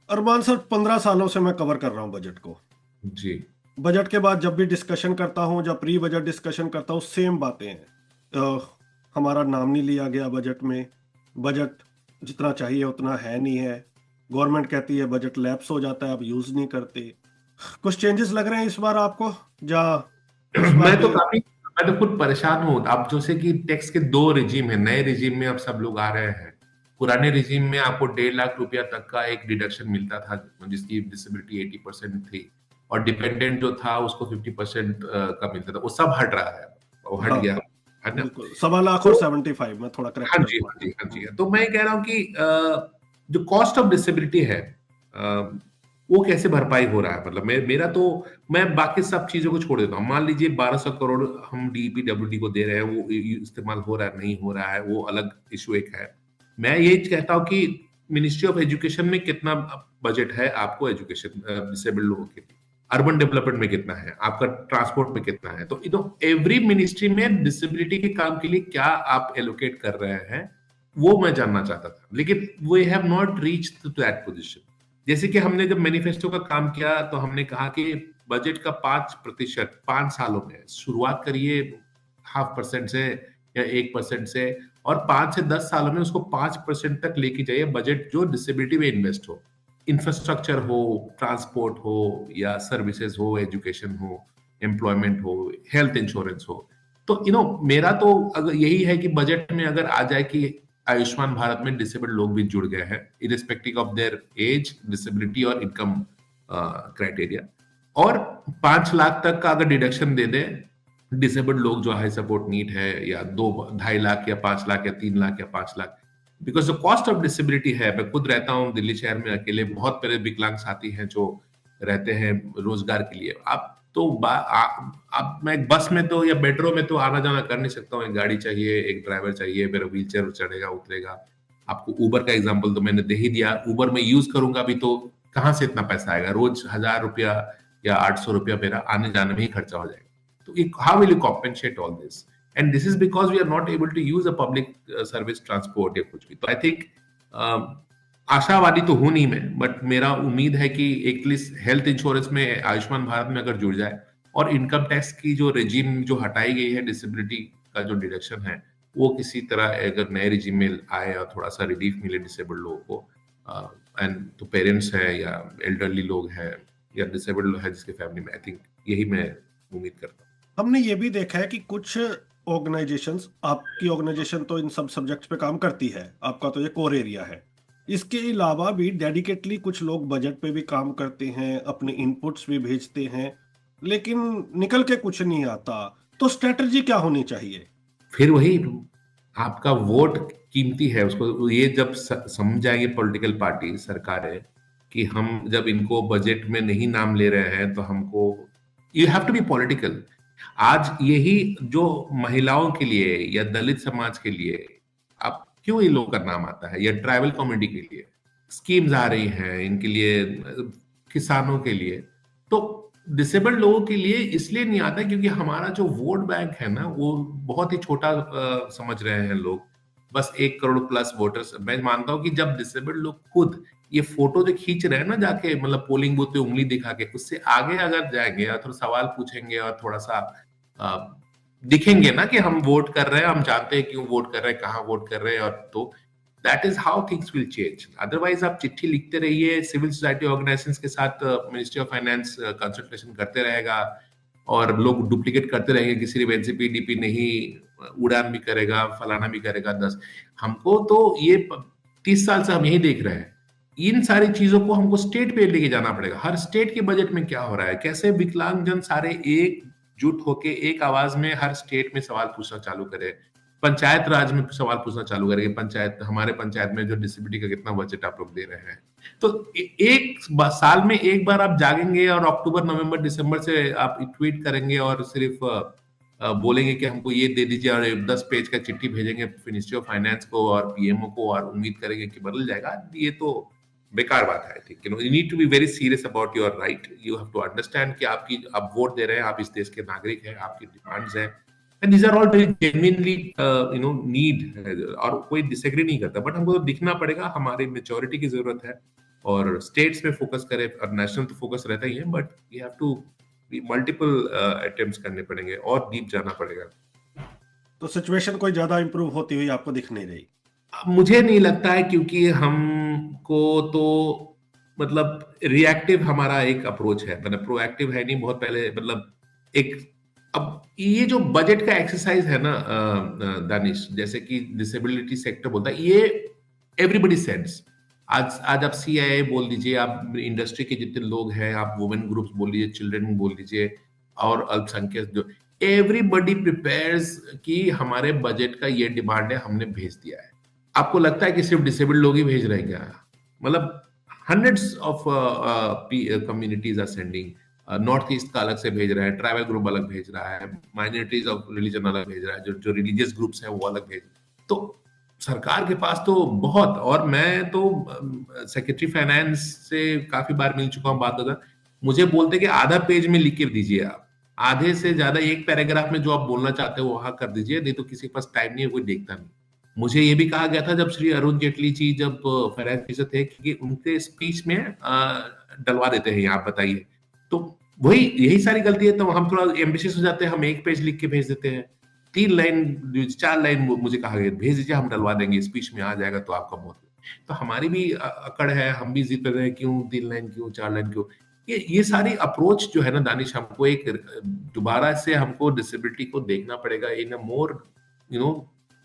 अरमान सर, 15 सालों से मैं कवर कर रहा हूँ बजट को। जी बजट के बाद जब भी डिस्कशन करता हूँ, जब प्री बजट डिस्कशन करता हूँ, सेम बातें हैं। हमारा नाम नहीं लिया गया बजट में, बजट जितना चाहिए उतना है नहीं है, गवर्नमेंट कहती है बजट लैप्स हो जाता है, आप यूज नहीं करते। कुछ चेंजेस लग रहे हैं इस बार आपको? मैं तो खुद परेशान हूँ। अब जैसे कि टैक्स के 2 रिजीम है, नए रिजीम में अब सब लोग आ रहे हैं। पुराने रिजीम में आपको 1.5 लाख रुपया तक का एक डिडक्शन मिलता था जिसकी डिसेबिलिटी 80% थी, और डिपेंडेंट जो था उसको 50% का मिलता था। वो सब हट रहा है, वो हट गया है ना, 1.25 लाख और 75 में थोड़ा करेक्ट। हाँ जी हाँ जी हाँ जी। तो मैं कह रहा हूँ कि जो कॉस्ट ऑफ डिसेबिलिटी है वो कैसे भरपाई हो रहा है। मतलब मेरा तो, मैं बाकी सब चीजों को छोड़ देता हूँ। मान लीजिए 1200 करोड़ हम डीईपी डब्ल्यूडी को दे रहे हैं, वो इस्तेमाल हो रहा है नहीं हो रहा है, वो अलग इशू एक है। मैं ये कहता हूँ कि मिनिस्ट्री ऑफ एजुकेशन में कितना बजट है आपको एजुकेशन डिसेबल्ड लोगों के लिए, अर्बन डेवलपमेंट में कितना है, आपका ट्रांसपोर्ट में कितना है। तो एवरी मिनिस्ट्री में डिसेबिलिटी के काम के लिए क्या आप एलोकेट कर रहे हैं, वो मैं जानना चाहता था। लेकिन we have not reached to that position. जैसे कि हमने जब मैनिफेस्टो का काम किया तो हमने कहा कि बजट का 5% 5 सालों में शुरुआत करिए 0.5% से या 1% से, और 5 से 10 सालों में उसको 5% तक लेके जाइए बजट जो डिसेबिलिटी में इन्वेस्ट हो, इंफ्रास्ट्रक्चर हो, ट्रांसपोर्ट हो या सर्विसेज हो, एजुकेशन हो, एम्प्लॉयमेंट हो, हेल्थ इंश्योरेंस हो। तो मेरा तो अगर यही है कि बजट में अगर आ जाए कि आयुष्मान भारत में डिसेबल्ड लोग भी जुड़ गए हैं, irrespective of their age, disability और इनकम क्राइटेरिया, और 5 लाख तक का अगर डिडक्शन दे दे डिसेबल्ड लोग जो हाई सपोर्ट नीड है, या 2.5 लाख या 5 लाख या 3 लाख या 5 lakh, because the cost of disability है। मैं खुद रहता हूँ दिल्ली शहर में अकेले, बहुत मेरे विकलांग साथी हैं जो रहते हैं रोजगार के लिए। अब मैं एक बस में तो या मेट्रो में तो आना जाना कर नहीं सकता हूँ, एक गाड़ी चाहिए, एक ड्राइवर चाहिए, मेरा व्हीलचेयर चढ़ेगा उतरेगा। आपको उबर का एग्जांपल तो मैंने दे ही दिया, उबर में यूज करूंगा भी तो कहाँ से इतना पैसा आएगा, रोज 1000 रुपया या 800 रुपया मेरा आने जाने में ही खर्चा हो जाएगा। तो how will you compensate all this, and this is because we are not able to use a public service transport या कुछ भी। तो आई थिंक आशावादी तो हूं नहीं मैं, बट मेरा उम्मीद है कि एटलीस्ट हेल्थ इंश्योरेंस में आयुष्मान भारत में अगर जुड़ जाए, और इनकम टैक्स की जो रेजिम जो हटाई गई है डिसेबिलिटी का जो डिडक्शन है, वो किसी तरह अगर नए रेजिम में आए और थोड़ा सा रिलीफ मिले डिसेबल्ड लोगों को, एंड तो पेरेंट्स है या एल्डरली लोग हैं या डिसेबल्ड है जिसके फैमिली में, आई थिंक यही मैं उम्मीद करता हूँ। हमने ये भी देखा है कि कुछ ऑर्गेनाइजेशंस, आपकी ऑर्गेनाइजेशन तो इन सब सब्जेक्ट्स पे काम करती है, आपका तो ये कोर एरिया है, इसके अलावा भी डेडिकेटली कुछ लोग बजट पे भी काम करते हैं, अपने इनपुट्स भी भेजते हैं, लेकिन निकल के कुछ नहीं आता। तो स्ट्रेटजी क्या होनी चाहिए? फिर वही, आपका वोट कीमती है, उसको ये जब समझ जाएंगे पॉलिटिकल पार्टी, सरकारें, कि हम जब इनको बजट में नहीं नाम ले रहे हैं तो हमको, you have to be political. आज यही जो महिलाओं के लिए या दलित समाज के लिए आप क्यों ये लोग का नाम आता है, या ट्राइबल कम्युनिटी के लिए स्कीम्स आ रही हैं, इनके लिए, किसानों के लिए, तो डिसेबल्ड लोगों के लिए इसलिए नहीं आता क्योंकि हमारा जो वोट बैंक है ना, वो बहुत ही छोटा समझ रहे हैं लोग, बस 1 करोड़ प्लस वोटर्स। मैं मानता हूं कि जब डिसेबल्ड लोग खुद ये फोटो जो खींच रहे हैं ना जाके, मतलब पोलिंग बूथ पे उंगली दिखा के, उससे आगे अगर जाएंगे और थोड़ा सवाल पूछेंगे और थोड़ा सा दिखेंगे ना कि हम वोट कर रहे हैं, हम जानते हैं क्यों वोट कर रहे हैं, कहाँ वोट कर रहे हैं, और तो that is how things will change. Otherwise आप चिट्ठी लिखते रहिए, सिविल सोसाइटी ऑर्गेनाइजेशंस के साथ मिनिस्ट्री ऑफ फाइनेंस कंसल्टेशन करते रहेगा और लोग डुप्लीकेट करते रहेंगे कि सिर्फ एनसीपी डीपी नहीं, उड़ान भी करेगा, फलाना भी करेगा 10। हमको तो ये 30 साल से हम यही देख रहे हैं। इन सारी चीजों को हमको स्टेट पे लेके जाना पड़ेगा। हर स्टेट के बजट में क्या हो रहा है, कैसे विकलांगजन सारे एकजुट होके एक आवाज में हर स्टेट में सवाल पूछना चालू करे, पंचायत राज में सवाल पूछना चालू करेंगे, पंचायत, हमारे पंचायत में जो डिसेबिलिटी का कितना बजट आप लोग दे रहे हैं। तो एक साल में एक बार आप जागेंगे और अक्टूबर नवंबर दिसंबर से आप ट्वीट करेंगे और सिर्फ बोलेंगे कि हमको ये दे दीजिए और 10 पेज का चिट्ठी भेजेंगे मिनिस्ट्री ऑफ फाइनेंस को और पीएमओ को और उम्मीद करेंगे कि बदल जाएगा, ये तो बेकार बात है। I think you need to be very serious about your right. You have to understand कि आप वोट दे रहे हैं, आप इस देश के नागरिक हैं, आपकी डिमांड्स हैं, and these are all very genuinely need, और कोई डिसएग्री नहीं करता, बट हमको तो दिखना पड़ेगा, हमारी मेच्योरिटी की जरूरत है और स्टेट्स में फोकस करें और नेशनल तो फोकस रहता ही है, but you have to multiple attempts करने पड़ेंगे और डीप जाना पड़ेगा। तो सिचुएशन कोई ज्यादा इंप्रूव होती हुई आपको दिख नहीं रही? मुझे नहीं लगता है, क्योंकि हमको तो मतलब रिएक्टिव हमारा एक अप्रोच है, मतलब प्रोएक्टिव है नहीं। बहुत पहले मतलब एक, अब ये जो बजट का एक्सरसाइज है ना दानिश, जैसे कि डिसेबिलिटी सेक्टर बोलता है, ये एवरीबडी सेंस। आज आप सीआईआई बोल दीजिए, आप इंडस्ट्री के जितने लोग हैं, आप वुमेन ग्रुप्स बोल लीजिए, चिल्ड्रन बोल लीजिए, और अल्पसंख्यक, जो एवरीबडी प्रिपेयर्स कि हमारे बजट का ये डिमांड है, हमने भेज दिया है। आपको लगता है कि सिर्फ डिसेबल्ड लोग ही भेज रहे हैं क्या? मतलब hundreds of communities are sending. North East का अलग से भेज रहा है, ट्राइबल ग्रुप अलग भेज रहा है, माइनॉरिटीज ऑफ रिलीजन अलग भेज रहा है, जो रिलीजियस ग्रुप्स हैं वो अलग भेज। तो सरकार के पास तो बहुत, और मैं तो सेक्रेटरी फाइनेंस से काफी बार मिल चुका हूँ, बात होता, मुझे बोलते कि आधा पेज में लिख के दीजिए, आप आधे से ज्यादा एक पैराग्राफ में जो आप बोलना चाहते हो वहां कर दीजिए, नहीं तो किसी के पास टाइम नहीं है, कोई देखता नहीं। मुझे ये भी कहा गया था जब श्री अरुण जेटली जी जब फाइनेंस मिनिस्टर थे कि उनके स्पीच में डलवा देते हैं, आप बताइए। तो वही यही सारी गलती है। तो हम थोड़ा एम्बिशियस हो जाते हैं, हम एक पेज लिख के भेज देते हैं, 3 लाइन 4 लाइन मुझे कहा गया भेज दीजिए, हम डलवा देंगे, स्पीच में आ जाएगा तो आपका बहुत। तो हमारी भी अकड़ है, हम भी जिद कर रहे हैं, क्यों 3 लाइन, क्यों 4 लाइन, क्यों? ये सारी अप्रोच जो है ना दानिश, हमको एक दोबारा से हमको डिसेबिलिटी को देखना पड़ेगा इन अ मोर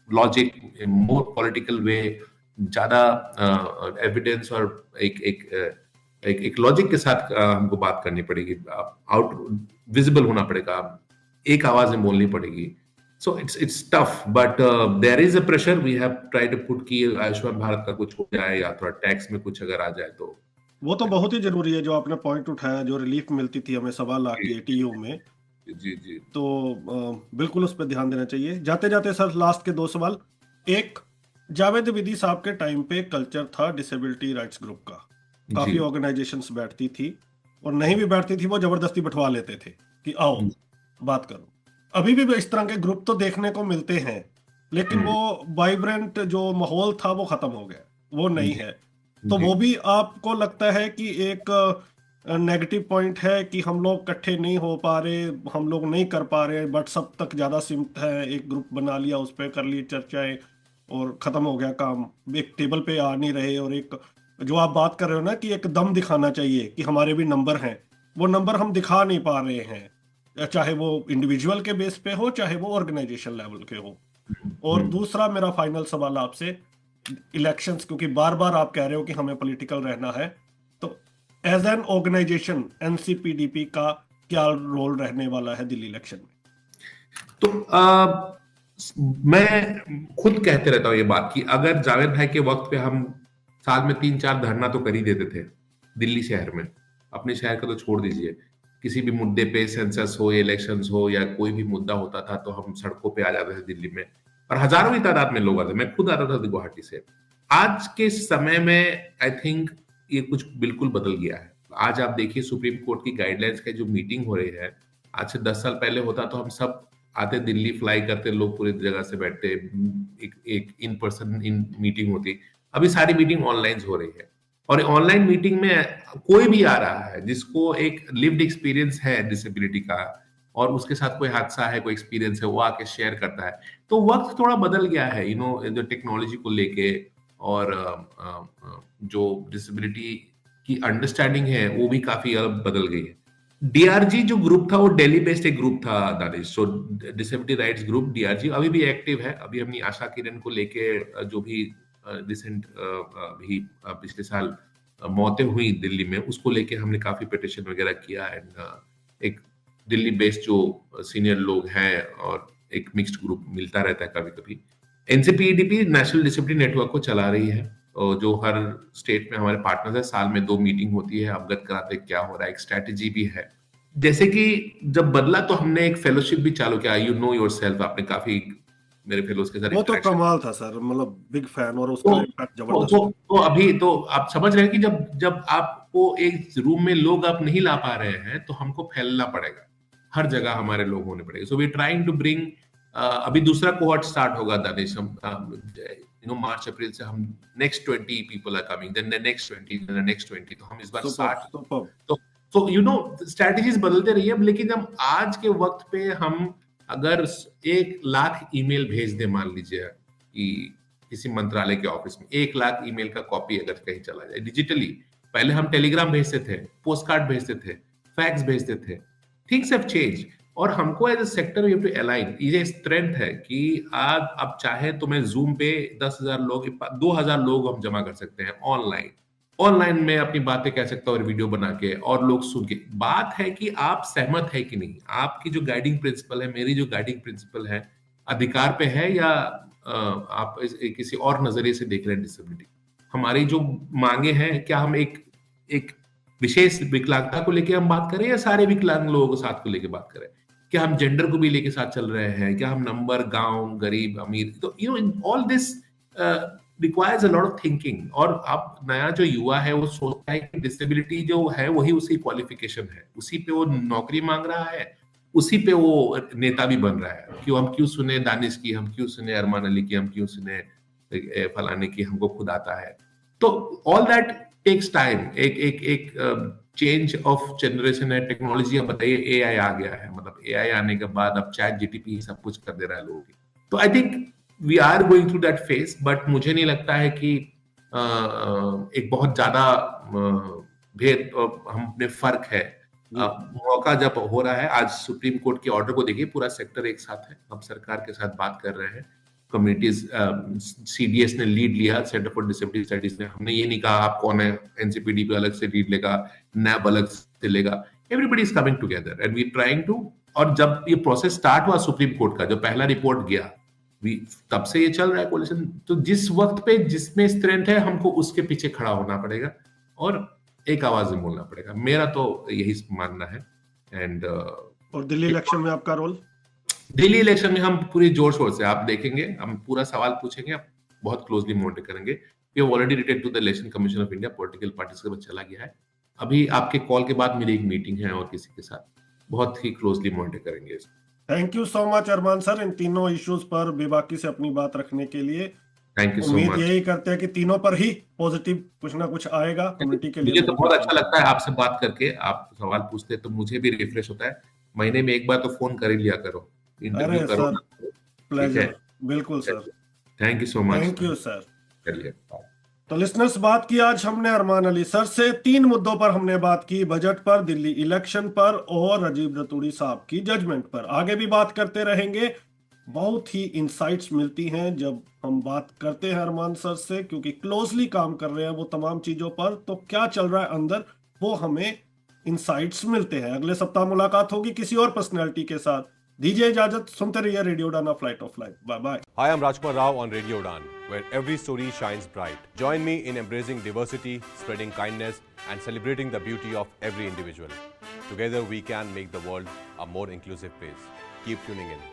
लॉजिक, मोर पॉलिटिकल वे, ज्यादा एविडेंस और एक लॉजिक के साथ हमको बात करनी पड़ेगी, आउट विजिबल होना पड़ेगा, एक आवाज में बोलनी पड़ेगी। So it's tough, but there is a pressure we have try to put कि आयुष्मान भारत का कुछ हो जाए या थोड़ा टैक्स में कुछ अगर आ जाए तो। वो तो बहुत ही जरूरी है जो आपने पॉइंट उठाया, जो रिलीफ मिलती थी हमें 1.25 लाख की एटीयू में। जी तो बिल्कुल उस पर ध्यान देना चाहिए। जाते जाते सर लास्ट के 2 सवाल। एक, जावेद विदी साहब के टाइम पे कल्चर था डिसेबिलिटी राइट्स ग्रुप का, काफी ऑर्गेनाइजेशंस बैठती थी, और नहीं भी बैठती थी वो जबरदस्ती बैठवा लेते थे कि आओ बात करो। अभी भी इस तरह के ग्रुप तो देखने को मिलते हैं, लेकिन वो वाइब्रेंट जो माहौल था वो खत्म हो गया, वो नहीं है। तो वो भी आपको लगता है कि एक नेगेटिव पॉइंट है कि हम लोग इकट्ठे नहीं हो पा रहे, हम लोग नहीं कर पा रहे, बट सब तक ज्यादा सीमित है, एक ग्रुप बना लिया, उस पर कर ली चर्चाएं और खत्म हो गया काम, एक टेबल पे आ नहीं रहे। और एक जो आप बात कर रहे हो ना कि एक दम दिखाना चाहिए कि हमारे भी नंबर हैं, वो नंबर हम दिखा नहीं पा रहे हैं, चाहे वो इंडिविजुअल के बेस पे हो, चाहे वो ऑर्गेनाइजेशन लेवल के हो। और दूसरा मेरा फाइनल सवाल आपसे, इलेक्शंस, क्योंकि बार बार आप कह रहे हो कि हमें पॉलिटिकल रहना है, तो एज एन ऑर्गेनाइजेशन एनसीपीडीपी का क्या रोल रहने वाला है दिल्ली इलेक्शन में? तो मैं खुद कहते रहता हूँ ये बात कि अगर जावेद भाई के वक्त पे हम साल में 3-4 धरना तो कर ही देते थे दिल्ली शहर में, अपने शहर का तो छोड़ दीजिए, किसी भी मुद्दे पे, सेंसस हो, इलेक्शंस हो, या कोई भी मुद्दा होता था तो हम सड़कों पे आ जाते थे दिल्ली में, और हजारों की तादाद में लोग आते। मैं खुद आता था गुवाहाटी से। आज के समय में आई थिंक ये कुछ बिल्कुल बदल गया है। आज आप देखिए सुप्रीम कोर्ट की गाइडलाइंस का जो मीटिंग हो रही है, आज से 10 साल पहले होता तो हम सब आते, दिल्ली फ्लाई करते, लोग पूरी जगह से बैठते, एक इन पर्सन इन मीटिंग होती। अभी सारी मीटिंग ऑनलाइन हो रही है। और ऑनलाइन मीटिंग में कोई भी आ रहा है जिसको एक लिव्ड एक्सपीरियंस है डिसेबिलिटी का, और उसके साथ कोई हादसा है, कोई एक्सपीरियंस है, वो आके शेयर करता है। तो वक्त थोड़ा बदल गया है, जो टेक्नोलॉजी को लेके, और जो डिसेबिलिटी की अंडरस्टैंडिंग है वो भी काफी अलग बदल गई है। डीआरजी जो ग्रुप था वो दिल्ली बेस्ड एक ग्रुप था दानिश, सो डिसेबिलिटी राइट्स ग्रुप डीआरजी अभी भी एक्टिव है। अभी हमने आशा किरण को लेके जो भी रिसेंट भी पिछले साल मौतें हुई दिल्ली में, उसको लेके हमने काफी पिटिशन वगैरह किया। एंड एक दिल्ली बेस्ड जो सीनियर लोग हैं और एक मिक्स्ड ग्रुप मिलता रहता है कभी कभी। एनसीपीडीपी नेशनल डिसेबिलिटी नेटवर्क को चला रही है, और जो हर स्टेट में हमारे पार्टनर्स है, साल में 2 मीटिंग होती है, अवगत कराते हैं क्या हो रहा है, एक स्ट्रेटेजी भी है। जैसे कि जब बदला तो हमने एक फेलोशिप भी चालू किया, यू नो योरसेल्फ, आपने काफी मेरे फेलोज के साथ वो तो interaction- कमाल था सर, मतलब बिग फैन, और उसका इम्पैक्ट जबरदस्त। तो अभी तो आप समझ रहे हैं कि जब आपको एक रूम में लोग आप नहीं ला पा रहे हैं, तो हमको फैलना पड़ेगा, हर जगह हमारे लोग होने पड़ेंगे। So we trying to bring, अभी दूसरा कोहॉर्ट स्टार्ट होगा दानिश, हम मार्च अप्रैल से हम next 20 people are coming, then the next 20, then the next 20, तो हम इस बार 60। तो स्ट्रेटजीज बदलते रही है, लेकिन हम आज के वक्त पे हम अगर 1 लाख ईमेल भेज दे, मान लीजिए कि किसी मंत्रालय के ऑफिस में 1 लाख ईमेल का कॉपी अगर कहीं चला जाए डिजिटली, पहले हम टेलीग्राम भेजते थे, पोस्ट कार्ड भेजते थे, फैक्स भेजते थे, थिंग्स हैव चेंज। और हमको as a sector we have to align, ये स्ट्रेंथ है कि आज अब चाहे तो मैं जूम पे 10,000 लोग, 2,000 लोग हम जमा कर सकते हैं ऑनलाइन में अपनी बातें कह सकता हूँ, और वीडियो बना के, और लोग सुन के। बात है कि आप सहमत है कि नहीं, आपकी जो गाइडिंग प्रिंसिपल है, मेरी जो गाइडिंग प्रिंसिपल है, अधिकार पे है, या आप किसी और नजरिए से देख रहे हैं डिसेबिलिटी। हमारी जो मांगे हैं, क्या हम एक विशेष विकलांगता को लेके हम बात करें, या सारे विकलांग लोगों के साथ को लेके बात करें? क्या हम जेंडर को भी लेके साथ चल रहे हैं? क्या हम नंबर, गांव, गरीब, अमीर, तो all this requires a lot of thinking. और अब नया जो युवा है वो सोचता है कि डिसेबिलिटी जो है वही उसकी क्वालिफिकेशन है, उसी पे वो नौकरी मांग रहा है, उसी पे वो नेता भी बन रहा है। हम क्यों सुने दानिश की, हम क्यों सुने अरमान अली की, हम क्यों सुने फलाने की, हमको खुद आता है। तो ऑल दैट टेक्स टाइम, एक चेंज ऑफ जनरेशन है, टेक्नोलॉजी। अब बताइए एआई आ गया है, मतलब एआई आने के बाद अब चैट जीटीपी सब कुछ कर दे रहा है लोगों की। तो I think we are going through that phase, but मुझे नहीं लगता है कि एक बहुत ज्यादा भेद हमने फर्क है। मौका जब हो रहा है, आज सुप्रीम कोर्ट के ऑर्डर को देखिए, पूरा सेक्टर एक साथ है, हम सरकार के साथ बात कर रहे हैं। कम्युनिटीज, सीडीएस ने लीड लिया, सेंटर फॉर डिसेबिलिटी स्टडीज ने। हमने ये नहीं कहा आप कौन है, एनसीपीडी पे अलग से लीड लेगा, नैब अलग से लेगा, everybody is coming together and we trying to. और जब ये प्रोसेस स्टार्ट हुआ सुप्रीम कोर्ट का, जो पहला रिपोर्ट गया, तब से ये चल रहा है कोलिशन। तो जिस वक्त पे जिसमें स्ट्रेंथ है, हमको उसके पीछे खड़ा होना पड़ेगा और एक आवाज में बोलना पड़ेगा। मेरा तो यही मानना है। एंड और दिल्ली इलेक्शन में आपका रोल? दिल्ली इलेक्शन में हम पूरी जोर शोर से, आप देखेंगे, हम पूरा सवाल पूछेंगे, आप बहुत क्लोजली मॉनिटर करेंगे। We have already written to the election commission of India, political parties के बाद चला गया है। अभी आपके कॉल के बाद मेरी एक मीटिंग है और किसी के साथ बहुत ही क्लोजली मॉनिटर करेंगे इसको। Thank you so much Arman sir, इन तीनों इश्यूज पर बेबाकी से अपनी बात रखने के लिए। थैंक यू सो उम्मीद मच। यही करते हैं कि तीनों पर ही पॉजिटिव कुछ ना कुछ आएगा कम्युनिटी के लिए। मुझे तो बहुत अच्छा लगता है आपसे बात करके, आप सवाल पूछते हैं तो मुझे भी रिफ्रेश होता है। महीने में एक बार तो फोन कर ही लिया करो, इंटरव्यू करो। सर, प्लेजर, बिल्कुल sir, thank you so much. Thank you sir. चलिए, तो लिसनर्स, बात की आज हमने अरमान अली सर से। 3 मुद्दों पर हमने बात की, बजट पर, दिल्ली इलेक्शन पर और राजीव रतूड़ी साहब की जजमेंट पर। आगे भी बात करते रहेंगे। बहुत ही इंसाइट्स मिलती हैं जब हम बात करते हैं अरमान सर से, क्योंकि क्लोजली काम कर रहे हैं वो तमाम चीजों पर। तो क्या चल रहा है अंदर, वो हमें इंसाइट्स मिलते हैं। अगले सप्ताह मुलाकात होगी किसी और पर्सनैलिटी के साथ। दीजिए इजाजत, सुनते रहिए radio Udaan, flight of life. Bye bye. Hi, I'm Rajkumar Rao on Radio Udan, where every story shines bright. Join me in embracing diversity, spreading kindness, and celebrating the beauty of every individual. Together we can make the world a more inclusive place. Keep tuning in.